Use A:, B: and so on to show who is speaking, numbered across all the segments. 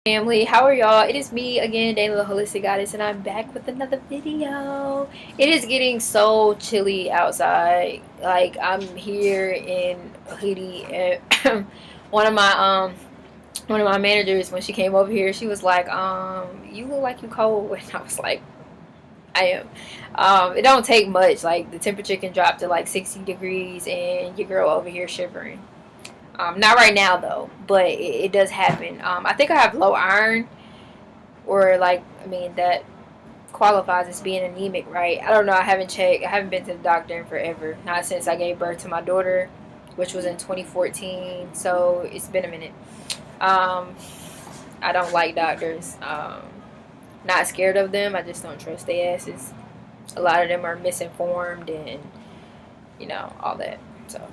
A: Family, how are y'all? It is me again, Dana the Holistic Goddess, and I'm back with another video. It is getting so chilly outside. Like, I'm here in a hoodie, and one of my managers, when she came over here, she was like, you look like you cold. And I was like, I am. It don't take much. Like, the temperature can drop to like 60 degrees and your girl over here shivering. Not right now though, but it does happen. I think I have low iron, or like, I mean, that qualifies as being anemic, right? I don't know. I haven't checked. I haven't been to the doctor in forever. Not since I gave birth to my daughter, which was in 2014. So it's been a minute. Um, I don't like doctors. Not scared of them. I just don't trust their asses. A lot of them are misinformed and all that. So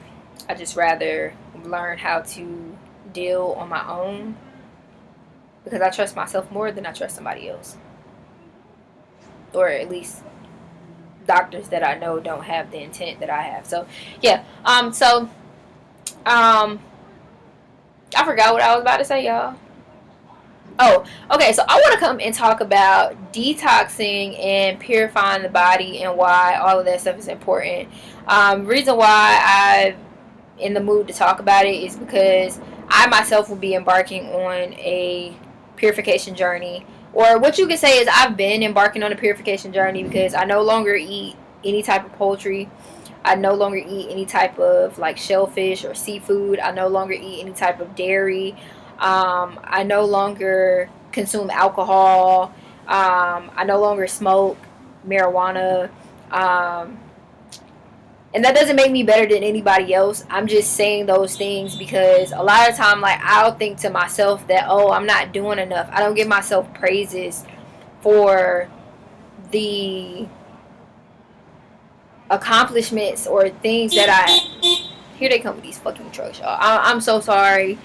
A: I just rather learn how to deal on my own, because I trust myself more than I trust somebody else, or at least doctors that I know don't have the intent that I have. So yeah. I forgot what I was about to say, y'all. Oh, okay. So I want to come and talk about detoxing and purifying the body and why all of that stuff is important. Reason why I'm in the mood to talk about it is because I myself will be embarking on a purification journey, or what you could say is I've been embarking on a purification journey, because I no longer eat any type of poultry. I no longer eat any type of like shellfish or seafood. I no longer eat any type of dairy. I no longer consume alcohol. I no longer smoke marijuana. Um, and that doesn't make me better than anybody else. I'm just saying those things because a lot of time, like, I'll think to myself that, oh, I'm not doing enough. I don't give myself praises for the accomplishments or things that here they come with these fucking trucks, y'all. I'm so sorry.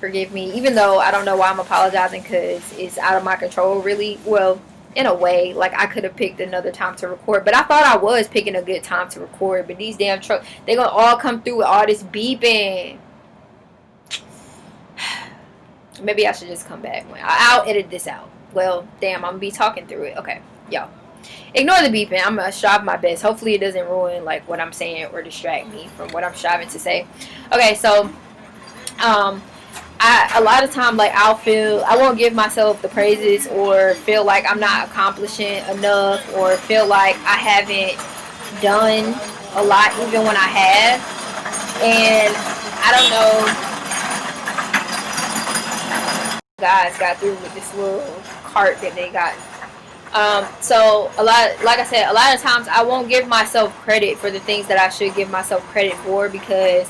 A: Forgive me. Even though I don't know why I'm apologizing, because it's out of my control, really. Well, in a way, like, I could have picked another time to record, but I thought I was picking a good time to record. But these damn trucks, they gonna all come through with all this beeping. Maybe I should just come back. I'll edit this out. Well, damn, I'm gonna be talking through it. Okay, y'all. Ignore the beeping. I'm gonna strive my best. Hopefully it doesn't ruin like what I'm saying or distract me from what I'm striving to say. Okay, so a lot of time, like, I won't give myself the praises, or feel like I'm not accomplishing enough, or feel like I haven't done a lot even when I have. And I don't know, guys got through with this little cart that they got. So a lot, like I said, a lot of times I won't give myself credit for the things that I should give myself credit for, because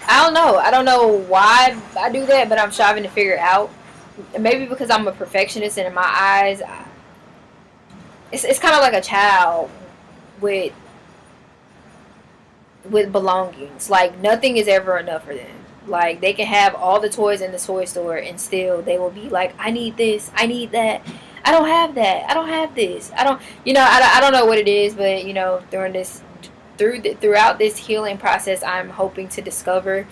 A: I don't know why I do that, but I'm striving to figure it out. Maybe because I'm a perfectionist, and in my eyes, it's kind of like a child with belongings. Like, nothing is ever enough for them. Like, they can have all the toys in the toy store, and still they will be like, I need this, I need that. I don't have that. I don't have this. I don't. I don't know what it is, but during this throughout this healing process, I'm hoping to discover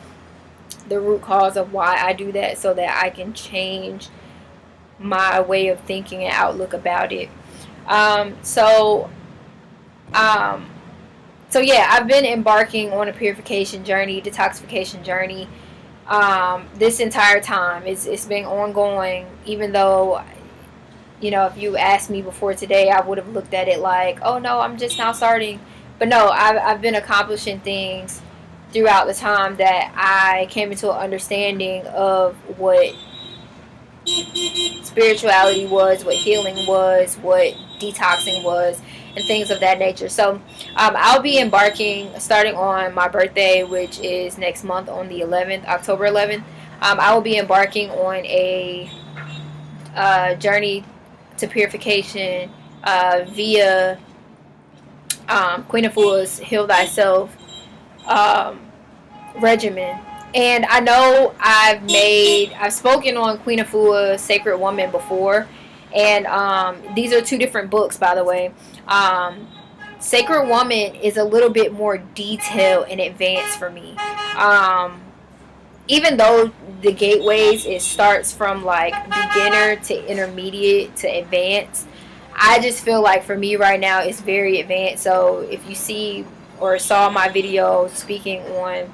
A: the root cause of why I do that, so that I can change my way of thinking and outlook about it. Um, so, um, so yeah, I've been embarking on a purification journey, detoxification journey. This entire time, it's been ongoing. Even though, if you asked me before today, I would have looked at it like, oh no, I'm just now starting. But no, I've been accomplishing things throughout the time that I came into an understanding of what spirituality was, what healing was, what detoxing was, and things of that nature. So I'll be embarking, starting on my birthday, which is next month on the 11th, October 11th. I will be embarking on a journey to purification via Queen Afua's Heal Thyself um, regimen. And I know I've spoken on Queen Afua's Sacred Woman before, and these are two different books, by the way. Sacred Woman is a little bit more detailed and advanced for me. even though the gateways, it starts from like beginner to intermediate to advanced, I just feel like for me right now it's very advanced. So if you see or saw my video speaking on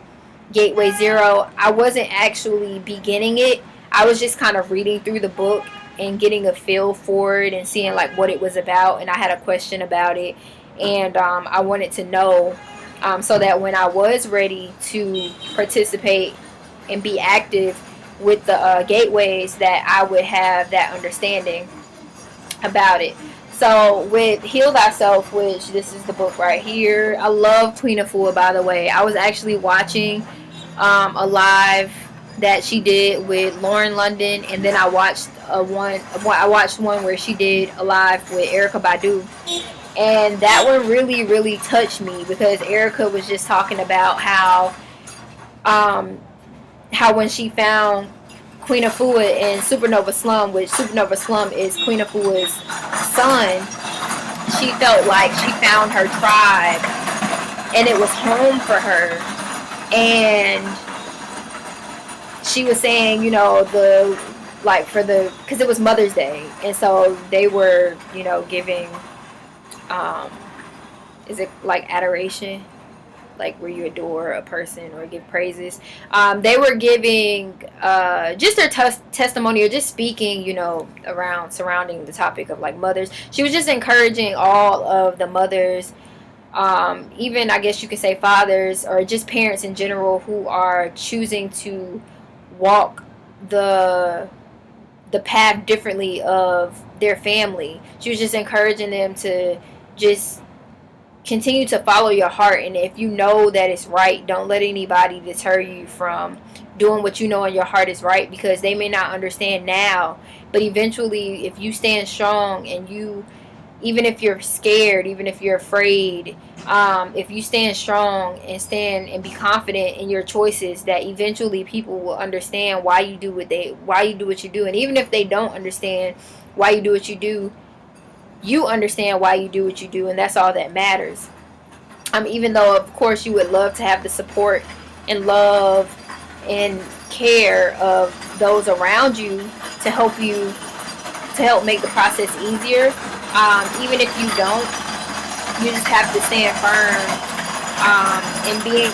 A: Gateway Zero, I wasn't actually beginning it. I was just kind of reading through the book and getting a feel for it and seeing like what it was about, and I had a question about it, and I wanted to know, so that when I was ready to participate and be active with the gateways, that I would have that understanding about it. So with Heal Thyself, which this is the book right here. I love Queen Afua, by the way. I was actually watching a live that she did with Lauren London, and then I watched one where she did a live with Erica Badu, and that one really touched me, because Erica was just talking about how when she found Queen Afua in Supernova Slum, which Supernova Slum is Queen Afua's son, she felt like she found her tribe and it was home for her. And she was saying, you know, because it was Mother's Day, and so they were, you know, giving, is it like adoration? Like where you adore a person or give praises. They were giving just their testimony, or just speaking, you know, surrounding the topic of like mothers. She was just encouraging all of the mothers, even I guess you could say fathers, or just parents in general, who are choosing to walk the path differently of their family. She was just encouraging them to just continue to follow your heart, and if you know that it's right, don't let anybody deter you from doing what you know in your heart is right, because they may not understand now, but eventually, if you stand strong, and you, even if you're scared, even if you're afraid, if you stand strong and stand and be confident in your choices, that eventually people will understand why you do what you do. And even if they don't understand why you do what you do, you understand why you do what you do, and that's all that matters. Even though of course you would love to have the support and love and care of those around you to help make the process easier. Even if you don't, you just have to stand firm, and being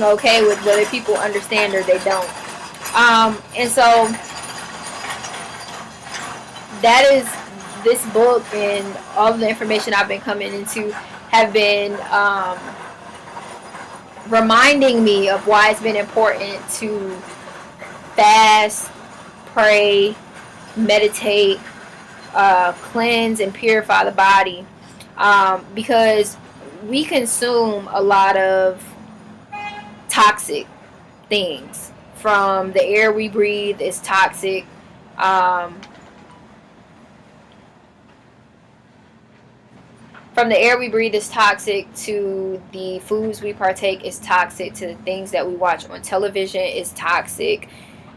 A: okay with whether people understand or they don't. And so that is this book, and all of the information I've been coming into have been reminding me of why it's been important to fast, pray, meditate, cleanse and purify the body, because we consume a lot of toxic things. From the air we breathe is toxic. From the air we breathe is toxic, to the foods we partake is toxic, to the things that we watch on television is toxic,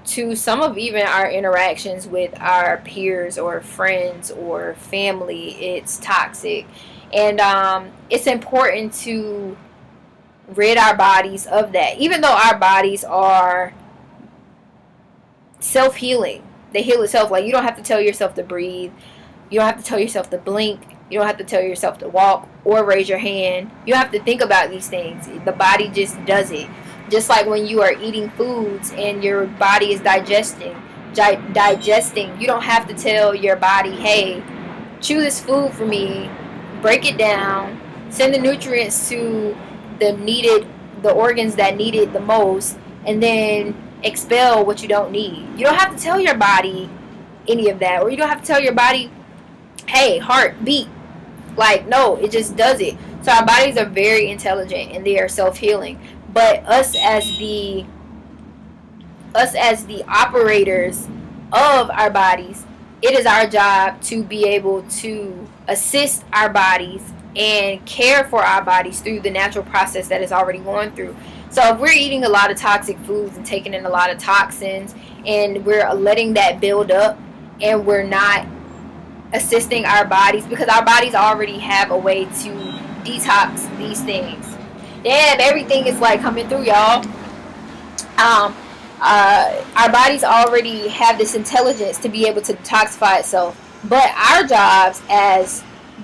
A: to some of even our interactions with our peers or friends or family, it's toxic. And it's important to rid our bodies of that, even though our bodies are self-healing. They heal itself. Like, you don't have to tell yourself to breathe, you don't have to tell yourself to blink, you don't have to tell yourself to walk or raise your hand. You don't have to think about these things. The body just does it. Just like when you are eating foods and your body is digesting, you don't have to tell your body, hey, chew this food for me, break it down, send the nutrients to the organs that need it the most, and then expel what you don't need. You don't have to tell your body any of that, or you don't have to tell your body, hey, heart, beat. Like, no, it just does it. So our bodies are very intelligent, and they are self-healing. But us as the operators of our bodies, it is our job to be able to assist our bodies and care for our bodies through the natural process that is already going through. So if we're eating a lot of toxic foods and taking in a lot of toxins, and we're letting that build up, and we're not assisting our bodies, because our bodies already have a way to detox these things. Damn, everything is like coming through, y'all. Um, our bodies already have this intelligence to be able to detoxify itself, but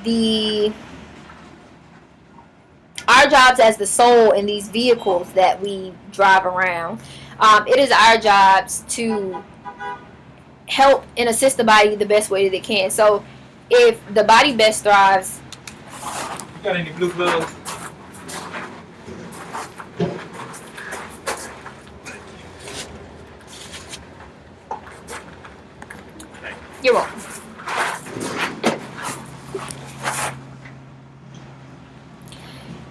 A: the our jobs as the soul in these vehicles that we drive around, it is our jobs to help and assist the body the best way that it can. So if the body best thrives.
B: You got any blue gloves?
A: You're welcome.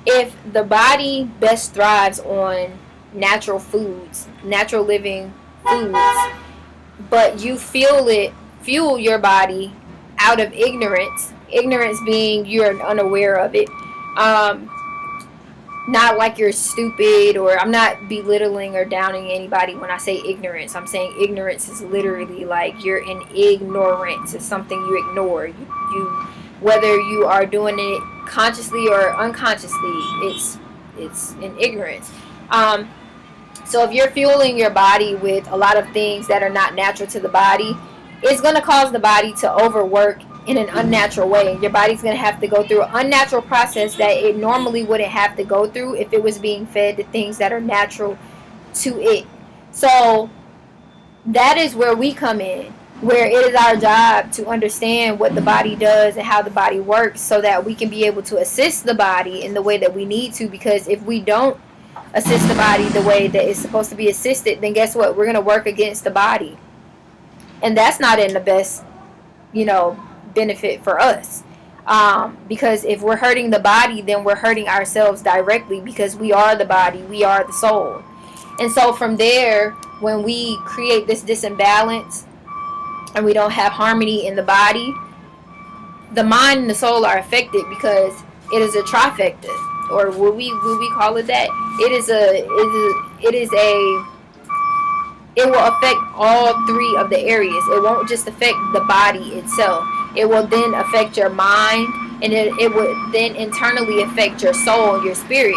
A: If the body best thrives on natural foods, natural living foods, but you fuel your body out of ignorance being you're unaware of it, not like you're stupid, or I'm not belittling or downing anybody when I say ignorance. I'm saying ignorance is literally like you're in ignorance. It's something you ignore. You whether you are doing it consciously or unconsciously, it's in ignorance. So if you're fueling your body with a lot of things that are not natural to the body, it's going to cause the body to overwork in an unnatural way. Your body's going to have to go through an unnatural process that it normally wouldn't have to go through if it was being fed the things that are natural to it. So that is where we come in, where it is our job to understand what the body does and how the body works, so that we can be able to assist the body in the way that we need to. Because if we don't assist the body the way that it's supposed to be assisted, then guess what? We're going to work against the body. And that's not in the best, benefit for us. Because if we're hurting the body, then we're hurting ourselves directly, because we are the body, we are the soul. And so from there, when we create this disimbalance and we don't have harmony in the body, the mind and the soul are affected, because it is a trifecta, or would we call it that? It will affect all three of the areas. It won't just affect the body itself. It will then affect your mind, and it will then internally affect your soul, your spirit.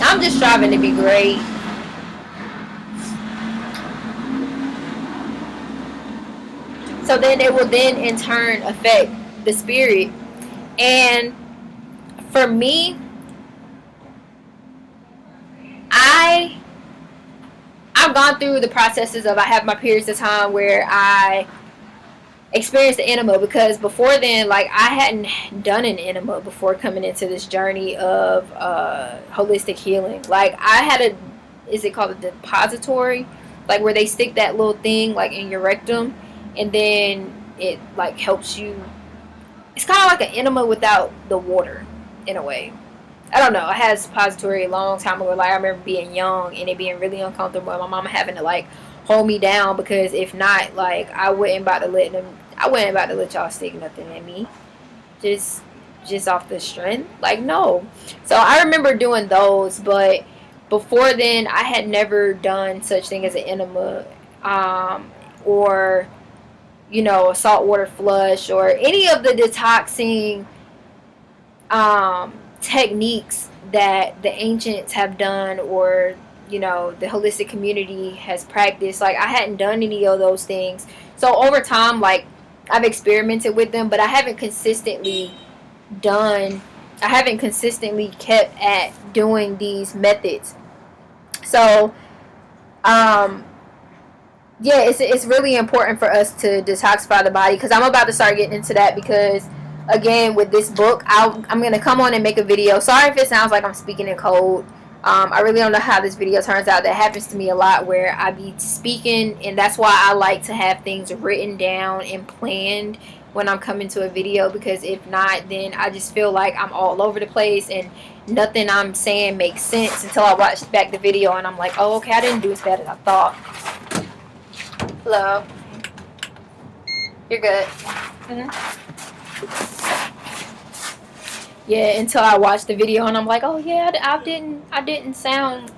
A: I'm just striving to be great. So then it will then in turn affect the spirit. And for me, I've gone through the processes of, I have my periods of time where I experienced the enema, because before then, like, I hadn't done an enema before coming into this journey of holistic healing. Like, I had is it called a depository? Like, where they stick that little thing like in your rectum, and then it like helps you. It's kind of like an enema without the water, in a way. I don't know. I had a suppository a long time ago. Like, I remember being young and it being really uncomfortable, and my mama having to like hold me down, because if not, like, I wasn't about to let y'all stick nothing in me, just off the strength. Like, no. So I remember doing those, but before then, I had never done such thing as an enema, or a saltwater flush, or any of the detoxing techniques that the ancients have done, or the holistic community has practiced. Like, I hadn't done any of those things. So over time, like, I've experimented with them, but I haven't consistently kept at doing these methods. So yeah, it's really important for us to detoxify the body, because I'm about to start getting into that, because again, with this book, I'm going to come on and make a video. Sorry if it sounds like I'm speaking in code. I really don't know how this video turns out. That happens to me a lot, where I be speaking, and that's why I like to have things written down and planned when I'm coming to a video, because if not, then I just feel like I'm all over the place and nothing I'm saying makes sense until I watch back the video and I'm like, oh, okay, I didn't do as bad as I thought. Hello. You're good. Yeah, until I watch the video and I'm like, oh yeah, I didn't sound,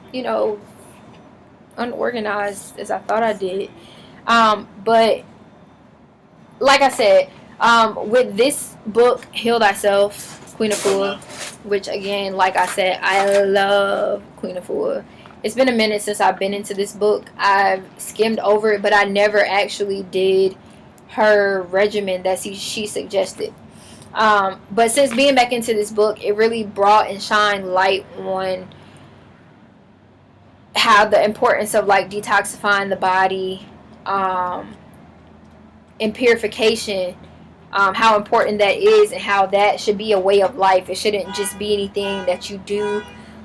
A: unorganized as I thought I did. But like I said, with this book, Heal Thyself, Queen Afua, which again, like I said, I love Queen Afua. It's been a minute since I've been into this book. I've skimmed over it, but I never actually did her regimen that she suggested. But since being back into this book, it really brought and shined light on how the importance of like detoxifying the body, and purification, how important that is, and how that should be a way of life. It shouldn't just be anything that you do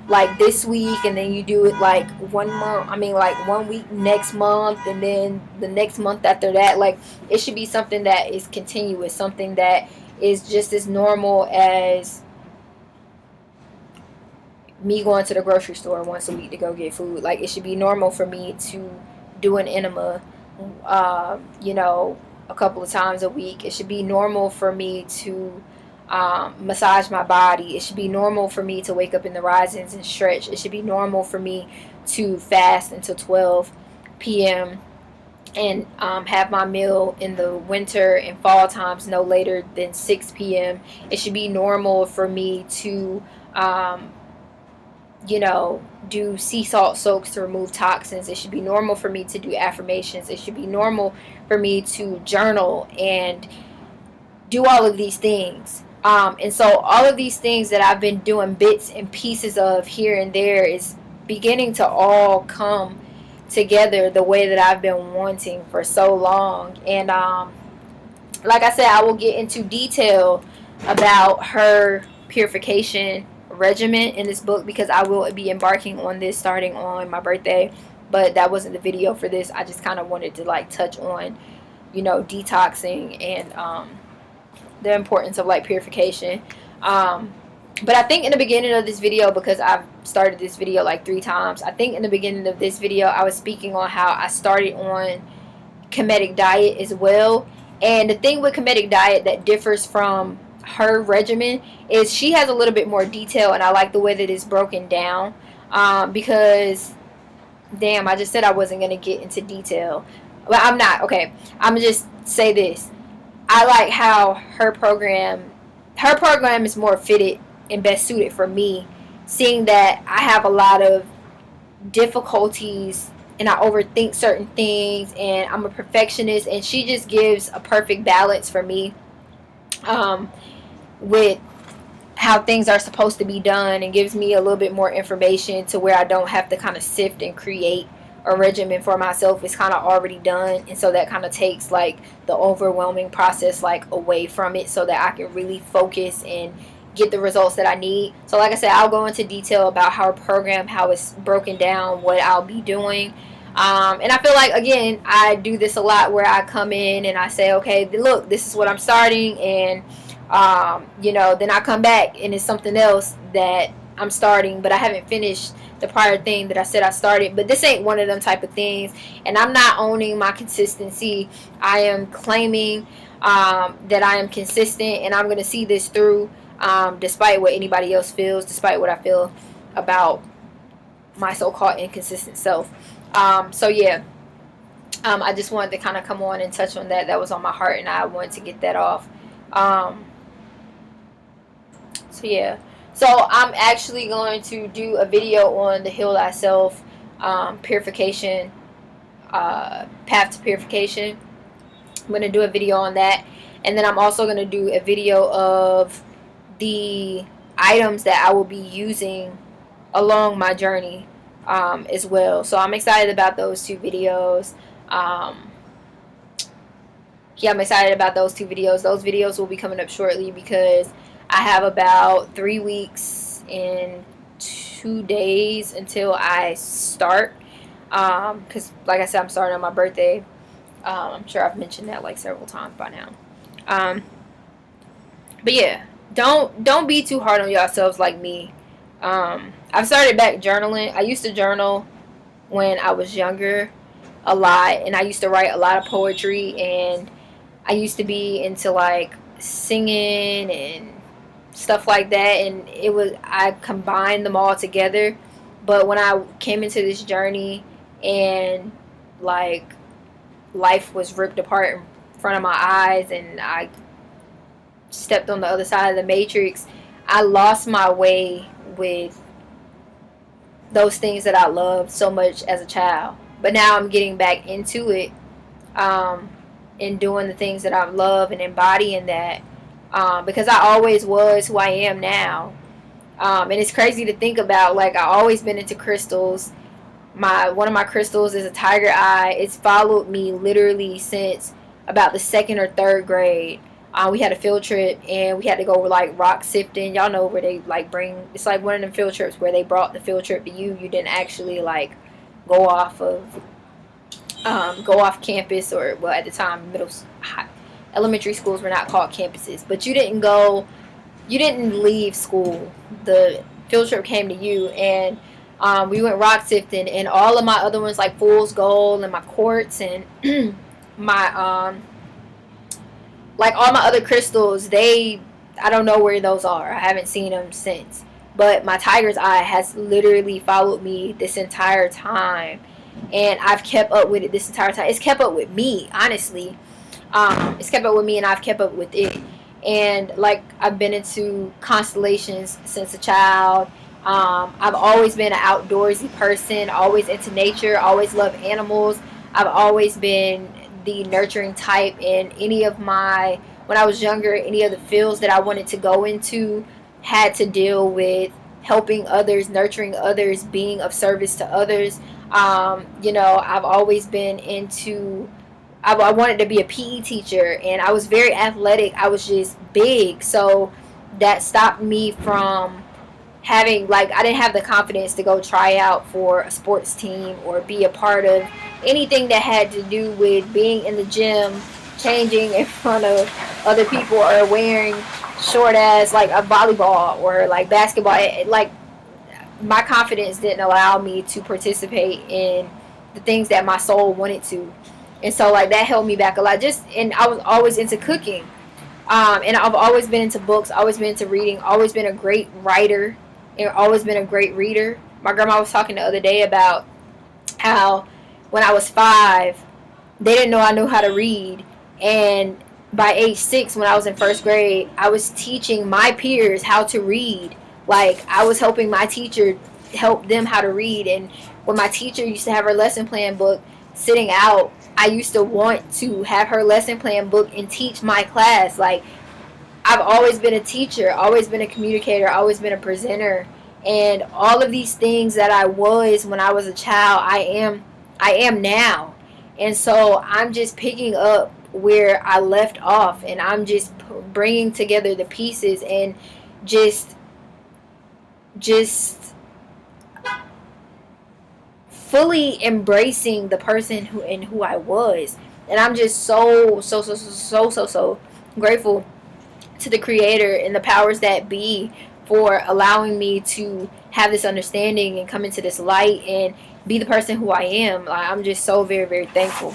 A: like this week and then you do it like 1 month, I mean like 1 week next month and then the next month after that. Like, it should be something that is continuous, something that is just as normal as me going to the grocery store once a week to go get food. Like, it should be normal for me to do an enema, you know, a couple of times a week. It should be normal for me to massage my body. It should be normal for me to wake up in the risings and stretch. It should be normal for me to fast until 12 p.m. and have my meal in the winter and fall times no later than 6 p.m. It should be normal for me to do sea salt soaks to remove toxins. It should be normal for me to do affirmations. It should be normal for me to journal and do all of these things. And so all of these things that I've been doing bits and pieces of here and there is beginning to all come together the way that I've been wanting for so long. And like I said, I will get into detail about her purification regimen in this book because I will be embarking on this starting on my birthday. But that wasn't the video for this. I just kind of wanted to like touch on, detoxing and the importance of like purification. But I think in the beginning of this video, because I've started this video like 3 times, I think in the beginning of this video I was speaking on how I started on Kemetic diet as well. And the thing with Kemetic diet that differs from her regimen is she has a little bit more detail, and I like the way that it's broken down, because damn, I just said I wasn't going to get into detail, but I'm not. Okay, I'm going to just say this. I like how her program is more fitted and best suited for me, seeing that I have a lot of difficulties and I overthink certain things and I'm a perfectionist, and she just gives a perfect balance for me with how things are supposed to be done, and gives me a little bit more information to where I don't have to kind of sift and create a regimen for myself. It's kind of already done, and so that kind of takes like the overwhelming process like away from it, so that I can really focus and get the results that I need. So like I said, I'll go into detail about how program, how it's broken down, what I'll be doing. And I feel like, again, I do this a lot where I come in and I say, okay, look, this is what I'm starting, and then I come back and it's something else that I'm starting, but I haven't finished the prior thing that I said I started. But this ain't one of them type of things, and I'm not owning my consistency. I am claiming that I am consistent, and I'm going to see this through, despite what anybody else feels, despite what I feel about my so-called inconsistent self. So yeah, I just wanted to kind of come on and touch on that. That was on my heart, and I wanted to get that off. So yeah, so I'm actually going to do a video on the Heal Thyself purification, path to purification. I'm going to do a video on that, and then I'm also going to do a video of the items that I will be using along my journey as well. So I'm excited about those 2 videos. Yeah, I'm excited about those 2 videos. Those videos will be coming up shortly because I have about 3 weeks and 2 days until I start. Because, like I said, I'm starting on my birthday. I'm sure I've mentioned that like several times by now. But yeah, don't be too hard on yourselves like me. I've started back journaling. I used to journal when I was younger a lot, and I used to write a lot of poetry, and I used to be into like singing and stuff like that, and I combined them all together. But when I came into this journey and like life was ripped apart front of my eyes and I stepped on the other side of the matrix, I lost my way with those things that I loved so much as a child. But now I'm getting back into it, and doing the things that I love and embodying that, because I always was who I am now. And it's crazy to think about. Like, I always been into crystals. One of my crystals is a tiger eye. It's followed me literally since about the 2nd or 3rd grade. We had a field trip and we had to go like rock sifting. Y'all know where they like bring. It's like one of them field trips where they brought the field trip to you. You didn't actually like go off of go off campus, or well, at the time elementary schools were not called campuses, but you didn't leave school. The field trip came to you, and we went rock sifting, and all of my other ones like fool's gold and my quartz and my like all my other crystals, I don't know where those are. I haven't seen them since. But my tiger's eye has literally followed me this entire time, and I've kept up with it this entire time. It's kept up with me, honestly. It's kept up with me, and I've kept up with it. And like, I've been into constellations since a child. I've always been an outdoorsy person, always into nature, always loved animals. I've always been the nurturing type, and when I was younger, any of the fields that I wanted to go into had to deal with helping others, nurturing others, being of service to others. I've always been into, I wanted to be a PE teacher, and I was very athletic. I was just big, so that stopped me from having, like, I didn't have the confidence to go try out for a sports team or be a part of anything that had to do with being in the gym, changing in front of other people, or wearing short ass like a volleyball or like basketball. Like, my confidence didn't allow me to participate in the things that my soul wanted to, and so like that held me back a lot. And I was always into cooking, and I've always been into books, always been into reading, always been a great writer, and always been a great reader. My grandma was talking the other day about how when I was 5, they didn't know I knew how to read, and by age 6, when I was in 1st grade, I was teaching my peers how to read. Like, I was helping my teacher help them how to read, and when my teacher used to have her lesson plan book sitting out, I used to want to have her lesson plan book and teach my class. Like, I've always been a teacher, always been a communicator, always been a presenter, and all of these things that I was when I was a child, I am now. And so I'm just picking up where I left off, and I'm just bringing together the pieces, and just fully embracing the person who I was. And I'm just so grateful to the creator and the powers that be for allowing me to have this understanding and come into this light and be the person who I am. I'm just so very, very thankful.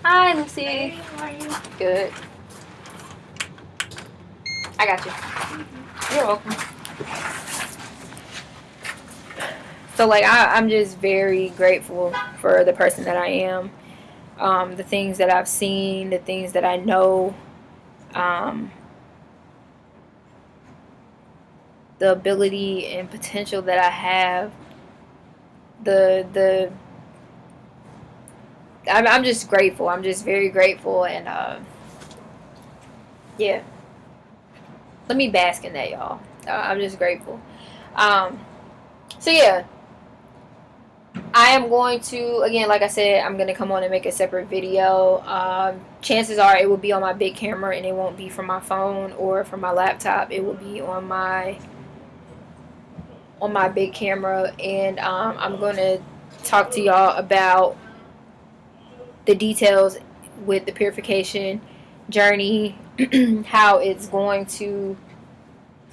A: Hi, Lucy.
C: Hey, how are you?
A: Good. I got you. You're welcome. So, like, I'm just very grateful for the person that I am. The things that I've seen, the things that I know, the ability and potential that I have. I'm just grateful. I'm just very grateful, and yeah. Let me bask in that, y'all. I'm just grateful. So yeah, I am going to, again, like I said, I'm going to come on and make a separate video. Chances are it will be on my big camera, and it won't be from my phone or from my laptop. It will be on my big camera, and I'm going to talk to y'all about the details with the purification journey, how it's going to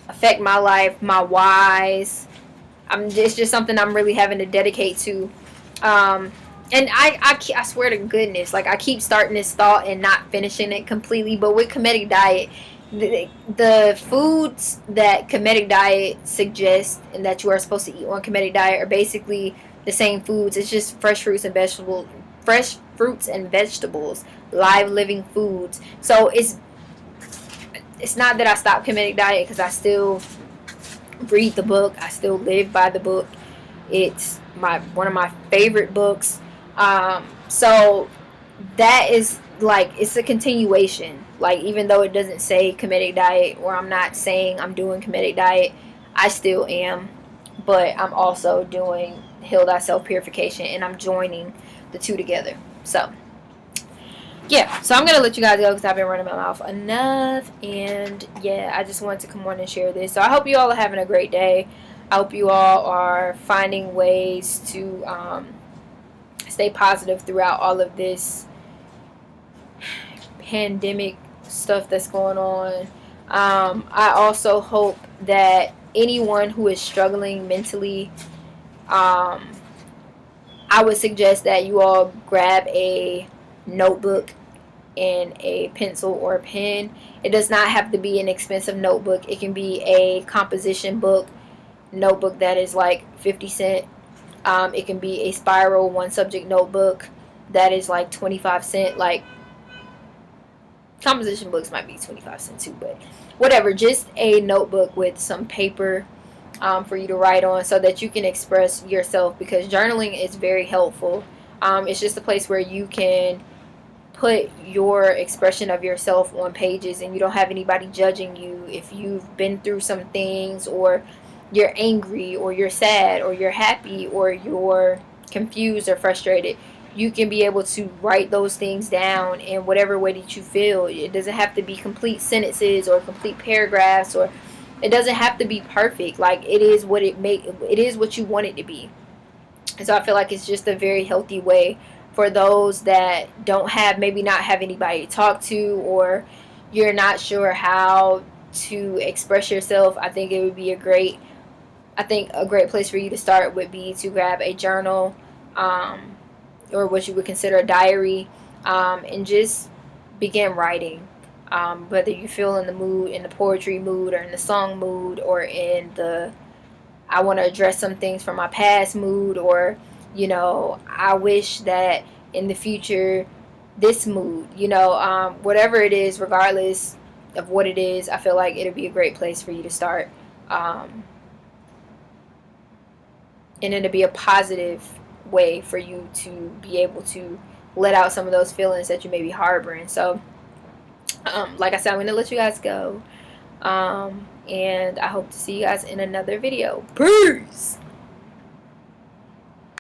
A: affect my life, my whys. It's just something I'm really having to dedicate to. And I swear to goodness, like, I keep starting this thought and not finishing it completely. But with Kemetic diet, the foods that Kemetic diet suggests and that you are supposed to eat on Kemetic diet are basically the same foods. It's just fresh fruits and vegetables, live living foods. So it's not that I stopped Kemetic diet, because I still read the book. I still live by the book. It's one of my favorite books. So that is like, it's a continuation. Like, even though it doesn't say Kemetic diet, or I'm not saying I'm doing Kemetic diet, I still am. But I'm also doing Heal Thyself Purification, and I'm joining the two together. So yeah, so I'm gonna let you guys go, because I've been running my mouth enough. And yeah, I just wanted to come on and share this. So I hope you all are having a great day. I hope you all are finding ways to stay positive throughout all of this pandemic stuff that's going on. I also hope that anyone who is struggling mentally, I would suggest that you all grab a notebook and a pencil or a pen. It does not have to be an expensive notebook. It can be a composition book notebook that is like 50 cents. It can be a spiral one subject notebook that is like 25 cents. Like, composition books might be 25 cents too, but whatever. Just a notebook with some paper for you to write on, so that you can express yourself, because journaling is very helpful. It's just a place where you can put your expression of yourself on pages, and you don't have anybody judging you if you've been through some things, or you're angry, or you're sad, or you're happy, or you're confused or frustrated. You can be able to write those things down in whatever way that you feel. It doesn't have to be complete sentences or complete paragraphs, or it doesn't have to be perfect. Like, it is what it is what you want it to be. And so I feel like it's just a very healthy way for those that don't have, maybe not have anybody to talk to, or you're not sure how to express yourself. I think it would be a great place for you to start would be to grab a journal, or what you would consider a diary, and just begin writing. Whether you feel in the mood, in the poetry mood, or in the song mood, or in the I want to address some things from my past mood, or I wish that in the future, this mood, whatever it is, regardless of what it is, I feel like it'll be a great place for you to start. And it'll be a positive way for you to be able to let out some of those feelings that you may be harboring. So like I said, I'm going to let you guys go. And I hope to see you guys in another video. Peace!